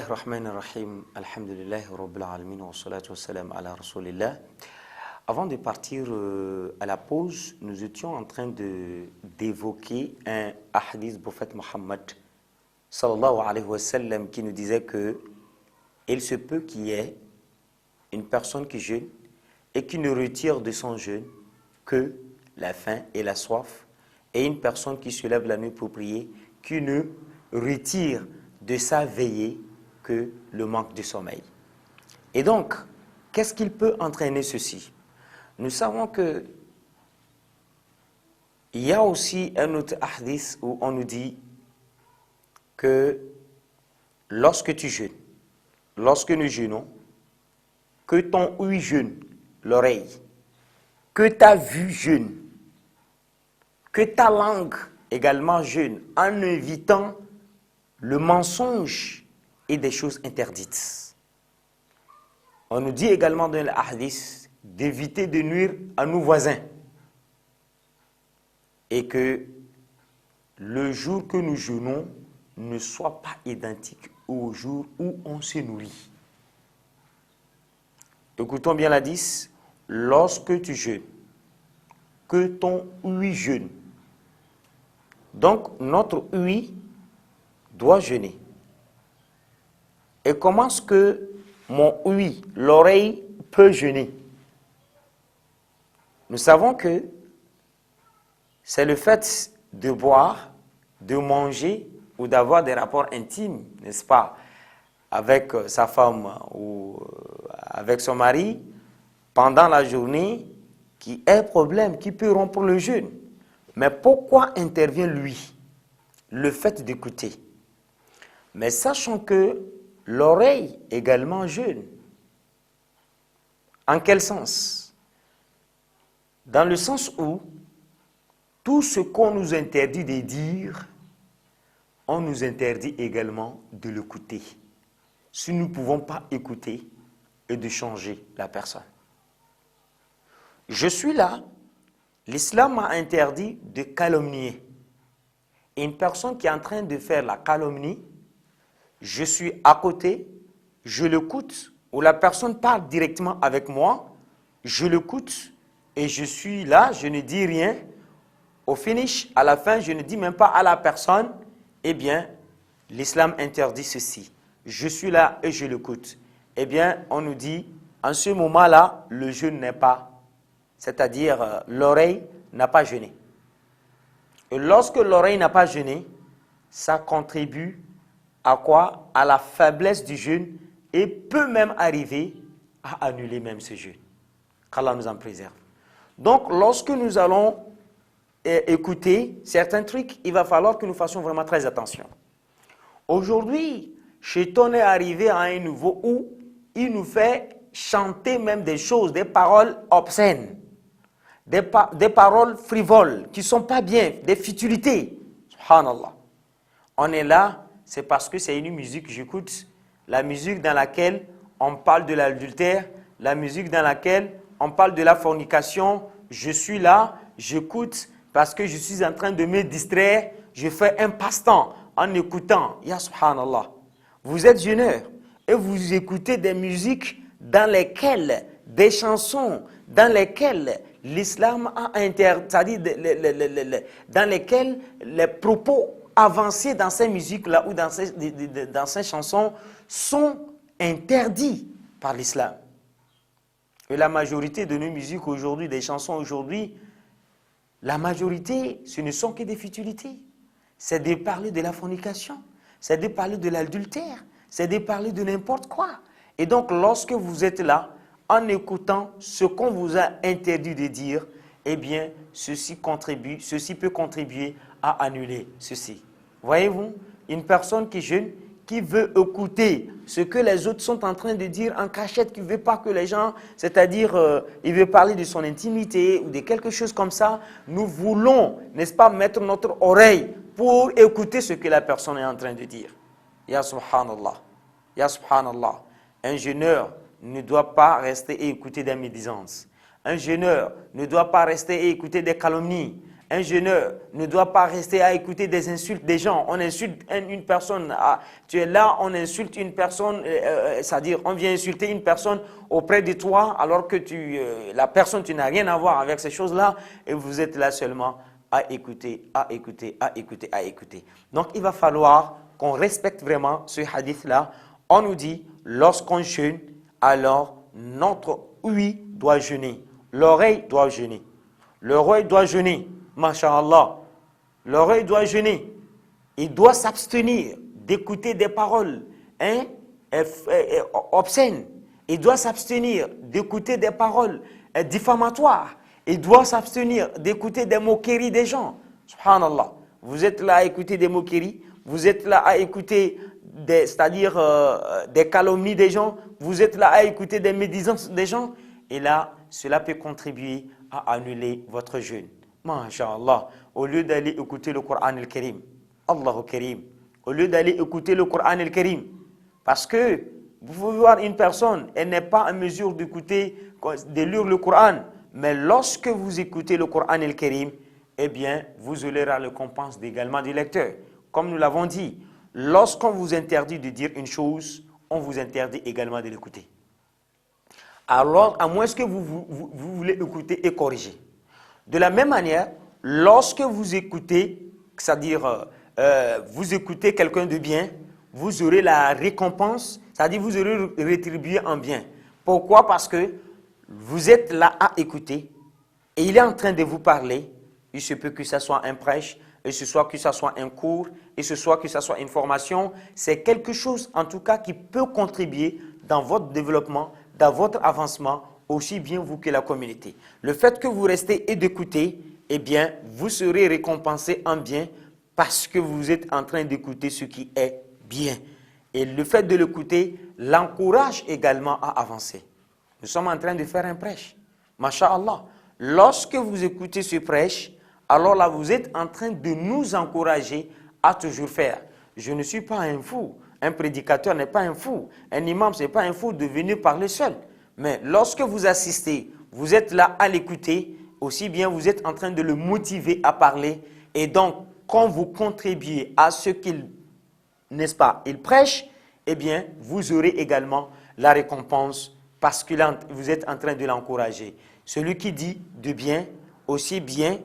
Bismillah ar-Rahman ar-Rahim, alhamdulillah rabbil alamin wa salatu wa salam ala rasulillah. Avant de partir à la pause, nous étions en train d'évoquer un hadith du prophète Mohammed sallallahu alayhi wa sallam qui nous disait que il se peut qu'il y ait une personne qui jeûne et qui ne retire de son jeûne que la faim et la soif, et une personne qui se lève la nuit pour prier qui ne retire de sa veillée que le manque de sommeil. Et donc, qu'est-ce qu'il peut entraîner ceci? Nous savons que il y a aussi un autre hadith où on nous dit que lorsque tu jeûnes, lorsque nous jeûnons, que ton ouïe jeûne, l'oreille, que ta vue jeûne, que ta langue également jeûne, en évitant le mensonge et des choses interdites. On nous dit également dans le hadith d'éviter de nuire à nos voisins et que le jour que nous jeûnons ne soit pas identique au jour où on se nourrit. Écoutons bien l'hadith. Lorsque tu jeûnes, que ton ouïe jeûne. Donc notre ouïe doit jeûner. Et comment est-ce que mon ouïe, l'oreille, peut jeûner? Nous savons que c'est le fait de boire, de manger ou d'avoir des rapports intimes, n'est-ce pas, avec sa femme ou avec son mari pendant la journée qui est problème, qui peut rompre le jeûne. Mais pourquoi intervient lui? Le fait d'écouter. Mais sachant que l'oreille également jeûne. En quel sens? Dans le sens où tout ce qu'on nous interdit de dire, on nous interdit également de l'écouter. Si nous ne pouvons pas écouter et de changer la personne. Je suis là, l'islam m'a interdit de calomnier. Et une personne qui est en train de faire la calomnie, je suis à côté, je l'écoute, ou la personne parle directement avec moi, je l'écoute et je suis là, je ne dis rien. Au finish, à la fin, je ne dis même pas à la personne, eh bien, l'islam interdit ceci. Je suis là et je l'écoute. Eh bien, on nous dit, en ce moment-là, le jeûne n'est pas, c'est-à-dire l'oreille n'a pas jeûné. Et lorsque l'oreille n'a pas jeûné, ça contribue à quoi? À la faiblesse du jeûne et peut même arriver à annuler même ce jeûne. Qu'Allah nous en préserve. Donc, lorsque nous allons écouter certains trucs, il va falloir que nous fassions vraiment très attention. Aujourd'hui, Shaitan est arrivé à un niveau où il nous fait chanter même des choses, des paroles obscènes, des paroles frivoles qui ne sont pas bien, des futilités. Subhanallah. On est là, c'est parce que c'est une musique que j'écoute, la musique dans laquelle on parle de l'adultère, la musique dans laquelle on parle de la fornication. Je suis là, j'écoute parce que je suis en train de me distraire, je fais un passe-temps en écoutant. Ya subhanallah. Vous êtes jeûneur et vous écoutez des musiques dans lesquelles, des chansons dans lesquelles l'islam a interdit, c'est-à-dire dans lesquelles les propos avancés dans ces musiques-là ou dans ces chansons sont interdits par l'islam. Et la majorité de nos musiques aujourd'hui, des chansons aujourd'hui, la majorité, ce ne sont que des futilités. C'est de parler de la fornication, c'est de parler de l'adultère, c'est de parler de n'importe quoi. Et donc, lorsque vous êtes là, en écoutant ce qu'on vous a interdit de dire, eh bien, ceci peut contribuer à annuler ceci. Voyez-vous, une personne qui jeûne, qui veut écouter ce que les autres sont en train de dire en cachette, qui ne veut pas que les gens, c'est-à-dire, il veut parler de son intimité ou de quelque chose comme ça, nous voulons, n'est-ce pas, mettre notre oreille pour écouter ce que la personne est en train de dire. Ya subhanallah, ya subhanallah. Un jeûneur ne doit pas rester et écouter des médisances. Un jeûneur ne doit pas rester et écouter des calomnies. Un jeûneur ne doit pas rester à écouter des insultes des gens. On insulte une personne, tu es là, on insulte une personne, c'est-à-dire on vient insulter une personne auprès de toi alors que la personne, tu n'as rien à voir avec ces choses-là et vous êtes là seulement à écouter, à écouter, à écouter, à écouter. Donc il va falloir qu'on respecte vraiment ce hadith-là. On nous dit, lorsqu'on jeûne, alors notre ouïe doit jeûner, l'oreille doit jeûner. L'oreille doit jeûner, masha'Allah. L'oreille doit jeûner. Il doit s'abstenir d'écouter des paroles obscènes. Il doit s'abstenir d'écouter des paroles diffamatoires. Il doit s'abstenir d'écouter des moqueries des gens. Subhanallah. Vous êtes là à écouter des moqueries. Vous êtes là à écouter c'est-à-dire des calomnies des gens. Vous êtes là à écouter des médisances des gens. Et là, cela peut contribuer à annuler votre jeûne. Masha'Allah. Au lieu d'aller écouter le Coran al-Karim. Allahu Karim. Au lieu d'aller écouter le Coran al-Karim. Parce que vous pouvez voir une personne, elle n'est pas en mesure d'écouter, de lire le Coran. Mais lorsque vous écoutez le Coran al-Karim, eh bien, vous aurez la récompense également du lecteur. Comme nous l'avons dit, lorsqu'on vous interdit de dire une chose, on vous interdit également de l'écouter. Alors, à moins que vous voulez écouter et corriger. De la même manière, lorsque vous écoutez, c'est-à-dire vous écoutez quelqu'un de bien, vous aurez la récompense, c'est-à-dire vous aurez rétribué en bien. Pourquoi? Parce que vous êtes là à écouter et il est en train de vous parler. Il se peut que ce soit un prêche, et ce soit que ce soit un cours, et ce soit que ce soit une formation. C'est quelque chose, en tout cas, qui peut contribuer dans votre développement, dans votre avancement, aussi bien vous que la communauté. Le fait que vous restez et d'écouter, eh bien, vous serez récompensé en bien parce que vous êtes en train d'écouter ce qui est bien. Et le fait de l'écouter l'encourage également à avancer. Nous sommes en train de faire un prêche. Masha'Allah. Lorsque vous écoutez ce prêche, alors là, vous êtes en train de nous encourager à toujours faire. Je ne suis pas un fou. Un prédicateur n'est pas un fou. Un imam, ce n'est pas un fou de venir parler seul. Mais lorsque vous assistez, vous êtes là à l'écouter, aussi bien vous êtes en train de le motiver à parler. Et donc, quand vous contribuez à ce qu'il, n'est-ce pas, il prêche, eh bien, vous aurez également la récompense parce que vous êtes en train de l'encourager. Celui qui dit de bien, aussi bien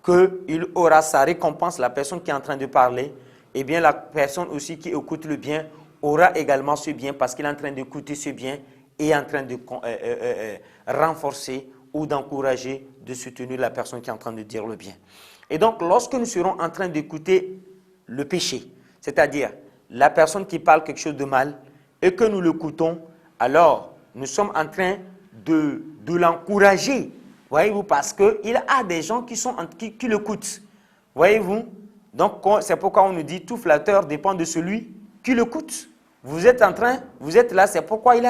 qu'il aura sa récompense, la personne qui est en train de parler, eh bien la personne aussi qui écoute le bien aura également ce bien parce qu'il est en train d'écouter ce bien et est en train de renforcer ou d'encourager, de soutenir la personne qui est en train de dire le bien. Et donc, lorsque nous serons en train d'écouter le péché, c'est-à-dire la personne qui parle quelque chose de mal et que nous l'écoutons, alors nous sommes en train de l'encourager. Voyez-vous, parce qu'il a des gens qui l'écoutent. Voyez-vous? Donc, c'est pourquoi on nous dit tout flatteur dépend de celui qui l'écoute. Vous êtes là, c'est pourquoi il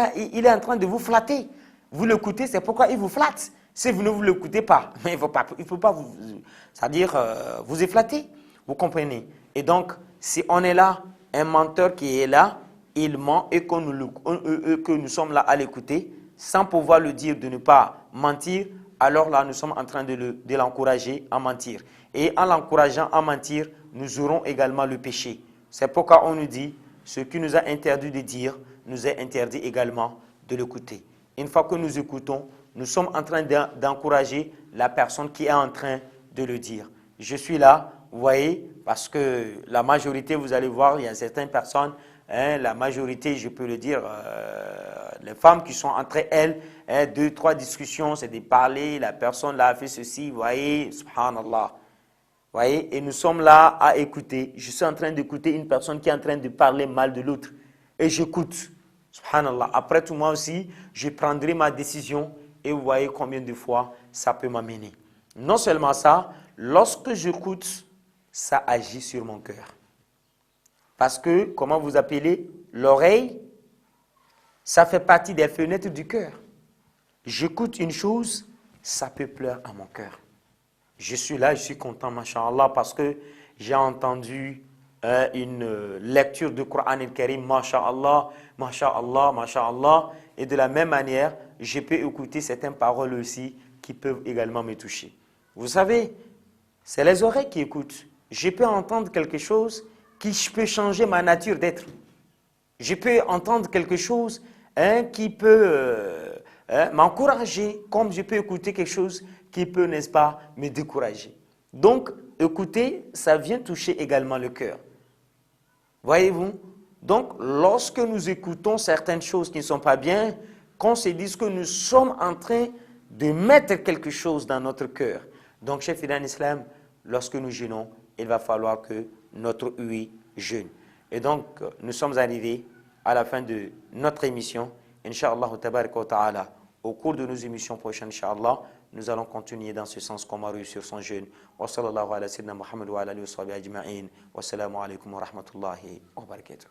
est en train de vous flatter. Vous l'écoutez, c'est pourquoi il vous flatte. Si vous ne vous l'écoutez pas, mais il ne faut pas vous, c'est-à-dire vous efflatter. Vous comprenez? Et donc, si on est là, un menteur qui est là, il ment et que nous sommes là à l'écouter, sans pouvoir le dire de ne pas mentir, alors là, nous sommes en train de l'encourager à mentir. Et en l'encourageant à mentir, nous aurons également le péché. C'est pourquoi on nous dit, ce qui nous a interdit de dire, nous est interdit également de l'écouter. Une fois que nous écoutons, nous sommes en train d'encourager la personne qui est en train de le dire. Je suis là, vous voyez, parce que la majorité, vous allez voir, il y a certaines personnes, la majorité, je peux le dire, les femmes qui sont entre elles, 2, 3 discussions, c'est de parler, la personne là a fait ceci, vous voyez, subhanallah. Vous voyez, et nous sommes là à écouter. Je suis en train d'écouter une personne qui est en train de parler mal de l'autre. Et j'écoute. Subhanallah. Après tout, moi aussi, je prendrai ma décision. Et vous voyez combien de fois ça peut m'amener. Non seulement ça, lorsque j'écoute, ça agit sur mon cœur. Parce que, comment vous appelez, l'oreille, ça fait partie des fenêtres du cœur. J'écoute une chose, ça peut pleurer à mon cœur. Je suis là, je suis content, masha'Allah, parce que j'ai entendu une lecture du Coran al-Karim, masha'Allah, masha'Allah, masha'Allah. Et de la même manière, je peux écouter certaines paroles aussi qui peuvent également me toucher. Vous savez, C'est les oreilles qui écoutent. Je peux entendre quelque chose qui peut changer ma nature d'être. Je peux entendre quelque chose qui peut m'encourager, comme je peux écouter quelque chose qui peut, n'est-ce pas, me décourager. Donc, écouter, ça vient toucher également le cœur. Voyez-vous? Donc, lorsque nous écoutons certaines choses qui ne sont pas bien, qu'on se dise que nous sommes en train de mettre quelque chose dans notre cœur. Donc, chef fidèles en islam, lorsque nous jeûnons, il va falloir que notre oui jeûne. Et donc, nous sommes arrivés à la fin de notre émission. Inch'Allah, ta'ala, au cours de nos émissions prochaines, Inch'Allah, nous allons continuer dans ce sens comment réussir son jeûne. Wa sallallahu ala sayyidina Muhammad wa ala alihi wa sahbihi ajma'in. Wa salamu alaykum wa rahmatullahi wa barakatuh.